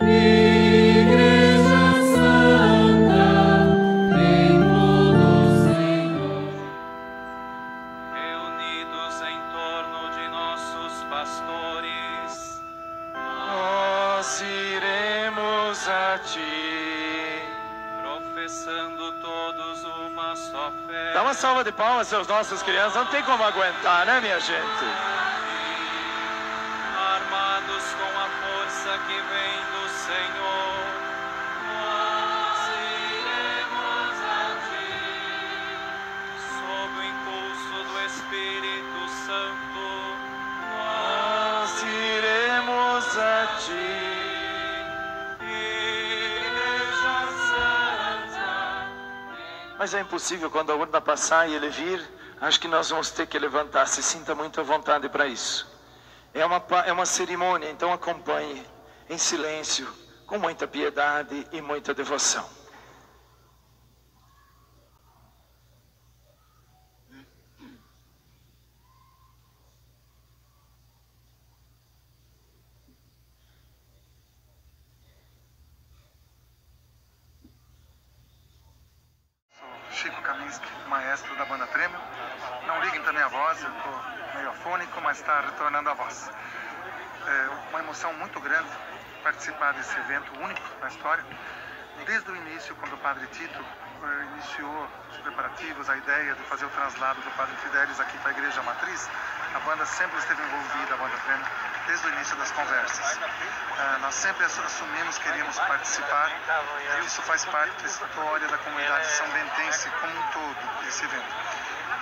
Igreja Santa, templo do Senhor. reunidos em torno de nossos pastores, Nós iremos a ti. professando todos uma só fé. Dá uma salva de palmas aos nossos crianças, não tem como aguentar, né, minha gente? Armados com a força que vem do Senhor, Nós iremos a ti, sob o impulso do Espírito Santo, Nós iremos a ti. Igreja Santa. Mas é impossível quando a urna passar e ele vir, acho que nós vamos ter que levantar. Se sinta muito à vontade para isso. É uma cerimônia, então acompanhe em silêncio, com muita piedade e muita devoção. Chico Kaminski, maestro da banda Trêmio. Não liguem para minha voz, eu estou meio afônico, mas está retornando a voz. É uma emoção muito grande participar desse evento único na história. Desde o início, quando o Padre Tito iniciou os preparativos, a ideia de fazer o translado do Padre Fidelis aqui para a Igreja Matriz, a banda sempre esteve envolvida, a banda Trêmio, desde o início das conversas. Nós sempre assumimos que queríamos participar, e isso faz parte da história da comunidade são-bentense como um todo, esse evento.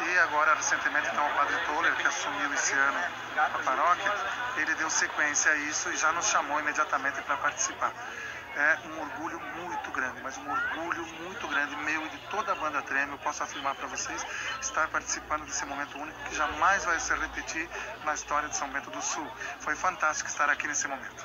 E agora, recentemente, então, o Padre Toller, que assumiu esse ano a paróquia, ele deu sequência a isso e já nos chamou imediatamente para participar. É um orgulho muito grande, mas um orgulho muito grande meu e de toda a banda Trêmio, eu posso afirmar para vocês, estar participando desse momento único que jamais vai se repetir na história de São Bento do Sul. Foi fantástico estar aqui nesse momento.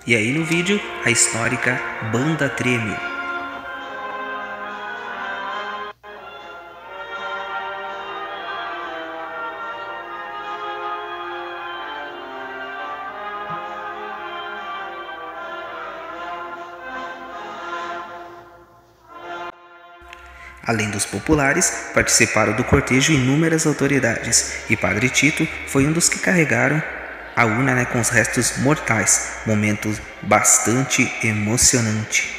E aí no vídeo, a histórica Banda Trêmio. Além dos populares, participaram do cortejo inúmeras autoridades, e Padre Tito foi um dos que carregaram a urna, com os restos mortais, momento bastante emocionante.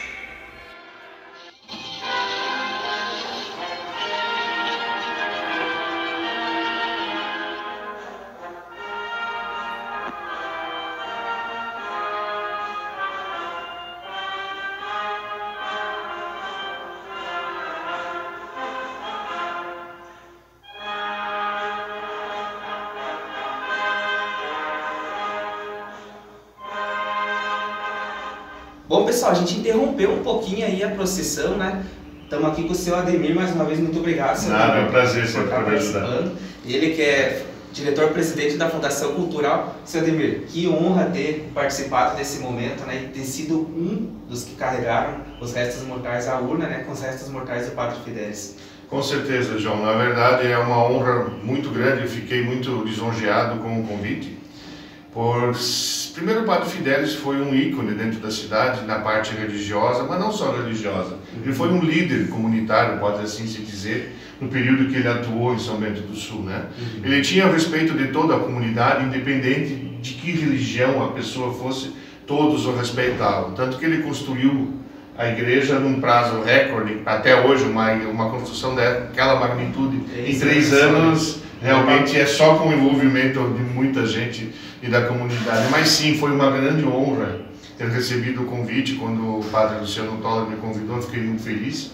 Bom, pessoal, a gente interrompeu um pouquinho aí a procissão, né? Estamos aqui com o seu Ademir, mais uma vez, muito obrigado. Nada, é um prazer sempre poder ajudar. Ele que é diretor-presidente da Fundação Cultural. Seu Ademir, que honra ter participado desse momento, né? E ter sido um dos que carregaram os restos mortais à urna, né? Com os restos mortais do Padre Fidelis. Com certeza, João. Na verdade, é uma honra muito grande. Eu fiquei muito lisonjeado com o convite. Primeiro, o Padre Fidelis foi um ícone dentro da cidade, na parte religiosa, mas não só religiosa. Ele foi um líder comunitário, pode assim se dizer, no período que ele atuou em São Bento do Sul, né? Ele tinha o respeito de toda a comunidade, independente de que religião a pessoa fosse, todos o respeitavam. Tanto que ele construiu a igreja num prazo recorde, até hoje uma construção daquela magnitude em 3 anos, realmente é só com o envolvimento de muita gente e da comunidade. Mas sim, foi uma grande honra ter recebido o convite quando o padre Luciano Toller me convidou, fiquei muito feliz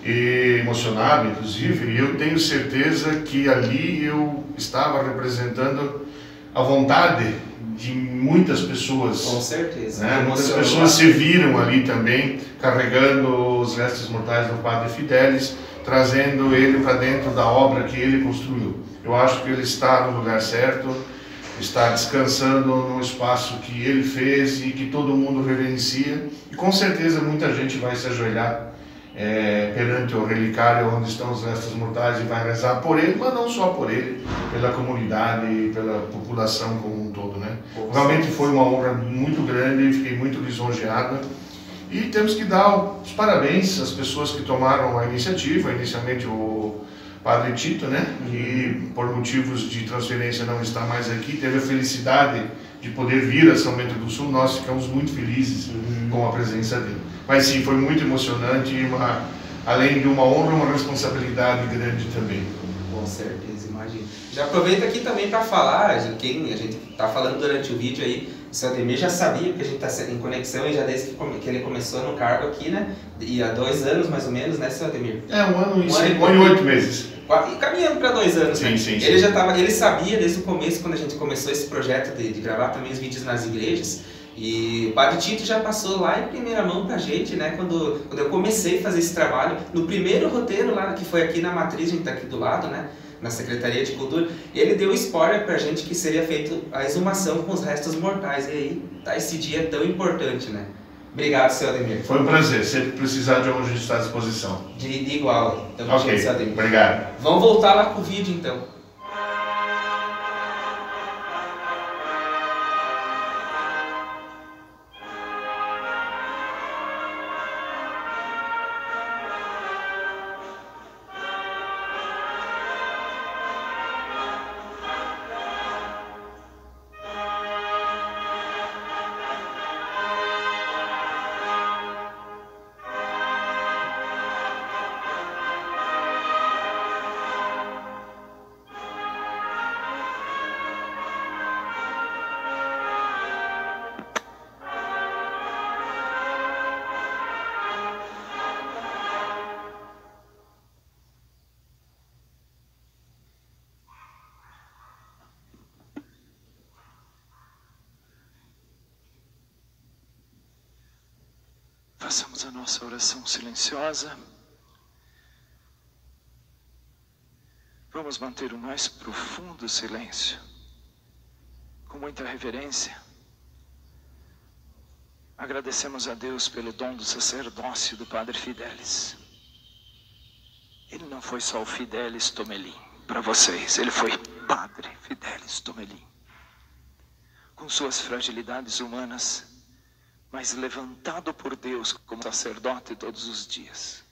e emocionado, inclusive, e eu tenho certeza que ali eu estava representando a vontade de muitas pessoas. Com certeza. Né? Muitas pessoas se viram ali também, carregando os restos mortais do Padre Fidelis, trazendo ele para dentro da obra que ele construiu. Eu acho que ele está no lugar certo, está descansando no espaço que ele fez e que todo mundo reverencia. E com certeza muita gente vai se ajoelhar perante o relicário onde estão os restos mortais e vai rezar por ele, mas não só por ele, pela comunidade e pela população como um todo, né? Realmente foi uma honra muito grande, fiquei muito lisonjeado e temos que dar os parabéns às pessoas que tomaram a iniciativa, inicialmente o Padre Tito, né? Que por motivos de transferência não está mais aqui, teve a felicidade de poder vir a São Bento do Sul. Nós ficamos muito felizes com a presença dele. Mas sim, foi muito emocionante e além de uma honra, uma responsabilidade grande também. Com certeza, imagino. Já aproveito aqui também para falar, quem a gente está falando durante o vídeo aí, o seu Ademir já sabia que a gente está em conexão e já desde que ele começou no cargo aqui, né? E há 2 anos mais ou menos, né, seu Ademir? 1 ano e 8 meses. E caminhando para 2 anos, sim, né? Sim, ele já estava, ele sabia desde o começo, quando a gente começou esse projeto de gravar também os vídeos nas igrejas. E o Padre Tito já passou lá em primeira mão pra gente, né? Quando eu comecei a fazer esse trabalho, no primeiro roteiro lá, que foi aqui na Matriz, a gente tá aqui do lado, né? Na Secretaria de Cultura, ele deu spoiler pra gente que seria feito a exumação com os restos mortais. E aí, tá esse dia tão importante, né? Obrigado, seu Ademir. Foi um prazer, sempre precisar de onde a gente está à disposição. De igual. Então, ok, seu Ademir. Obrigado. Vamos voltar lá pro vídeo, então. Façamos a nossa oração silenciosa. Vamos manter o mais profundo silêncio, com muita reverência. Agradecemos a Deus pelo dom do sacerdócio do Padre Fidelis. Ele não foi só o Fidelis Tomelin para vocês, ele foi Padre Fidelis Tomelin, com suas fragilidades humanas, mas levantado por Deus como sacerdote todos os dias.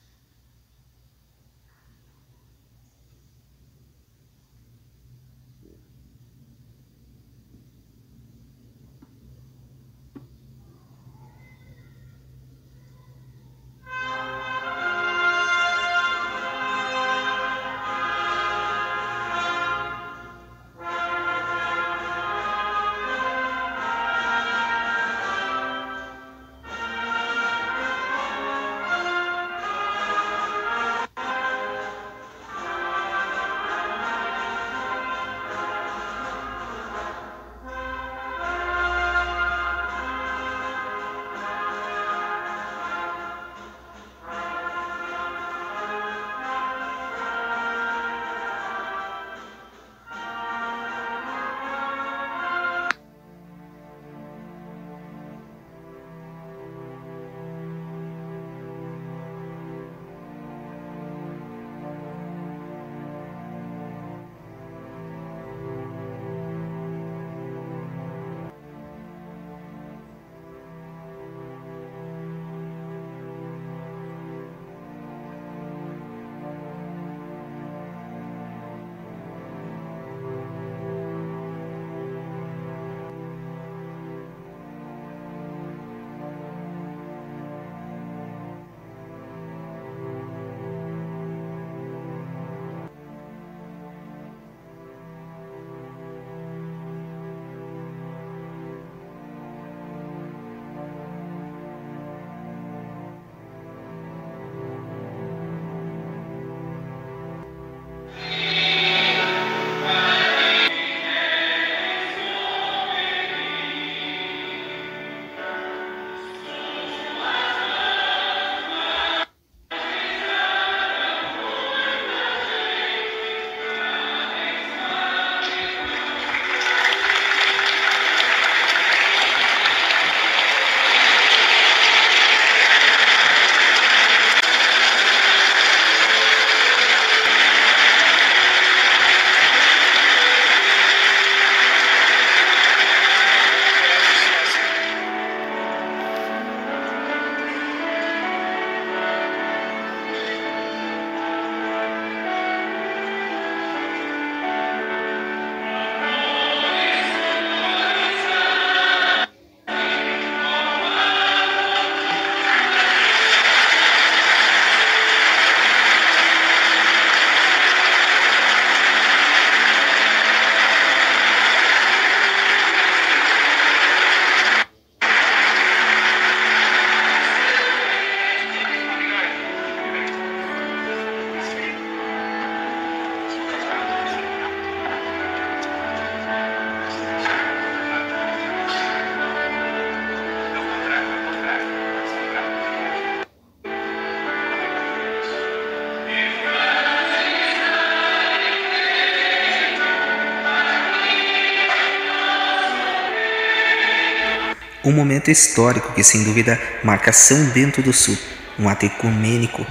Um momento histórico que sem dúvida marca São Bento do Sul, um ato ecumênico,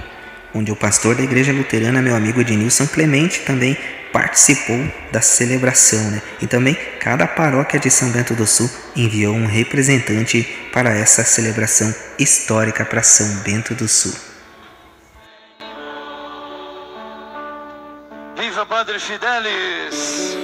onde o pastor da igreja luterana, meu amigo Ednilson Clemente, também participou da celebração, né? E também cada paróquia de São Bento do Sul enviou um representante para essa celebração histórica para São Bento do Sul. Viva Padre Fidelis!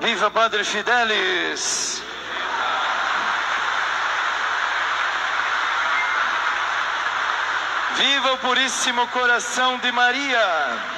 Viva Padre Fidelis! Viva o Puríssimo Coração de Maria!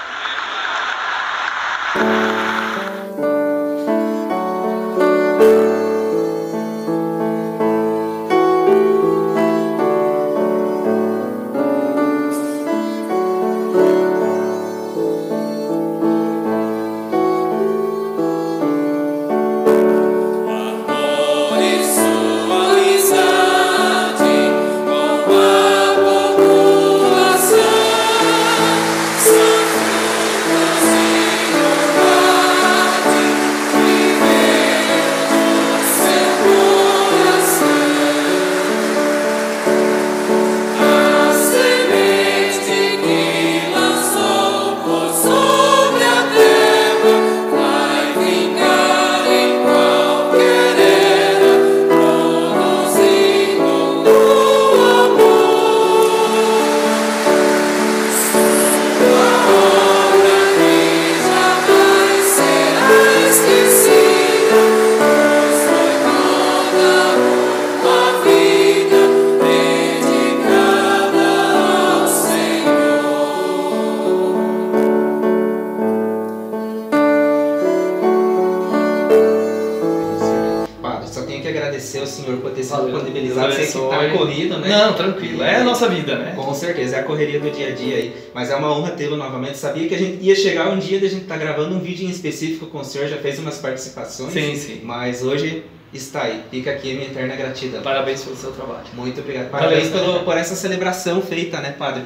Agradecer ao senhor por ter sido disponibilizado, sei que tá corrido, né? Não, tranquilo, é a nossa vida, né? Com certeza, é a correria do dia a dia aí, mas é uma honra tê-lo novamente. Sabia que a gente ia chegar um dia da gente estar gravando um vídeo em específico com o senhor, já fez umas participações. Sim. Mas hoje está aí, fica aqui a minha eterna gratidão. Parabéns pelo seu trabalho. Muito obrigado. Parabéns por essa celebração feita, né, padre?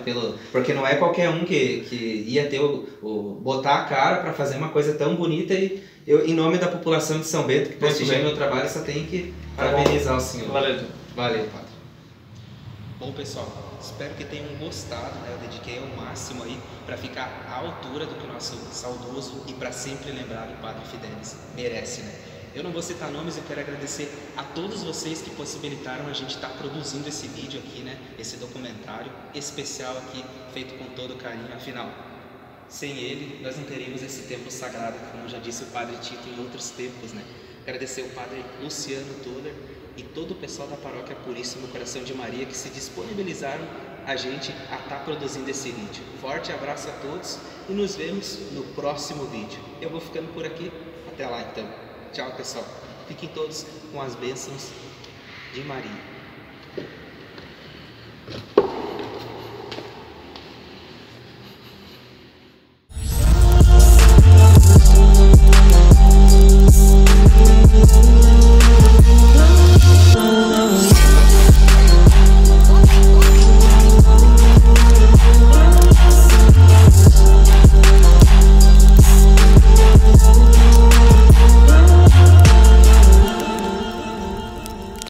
Porque não é qualquer um que ia ter botar a cara para fazer uma coisa tão bonita e eu, em nome da população de São Bento, que prestigia meu trabalho, só tenho que parabenizar o senhor. Valeu. Valeu, padre. Bom, pessoal, espero que tenham gostado, né? Eu dediquei ao máximo aí para ficar à altura do que o nosso saudoso e para sempre lembrado Padre Fidelis merece, né? Eu não vou citar nomes, eu quero agradecer a todos vocês que possibilitaram a gente estar produzindo esse vídeo aqui, né? Esse documentário especial aqui, feito com todo carinho, afinal, sem ele, nós não teríamos esse templo sagrado, como já disse o Padre Tito em outros tempos, né? Agradecer o Padre Luciano Toller e todo o pessoal da Paróquia Puríssimo Coração de Maria que se disponibilizaram a gente a estar produzindo esse vídeo. Forte abraço a todos e nos vemos no próximo vídeo. Eu vou ficando por aqui, até lá então. Tchau, pessoal. Fiquem todos com as bênçãos de Maria.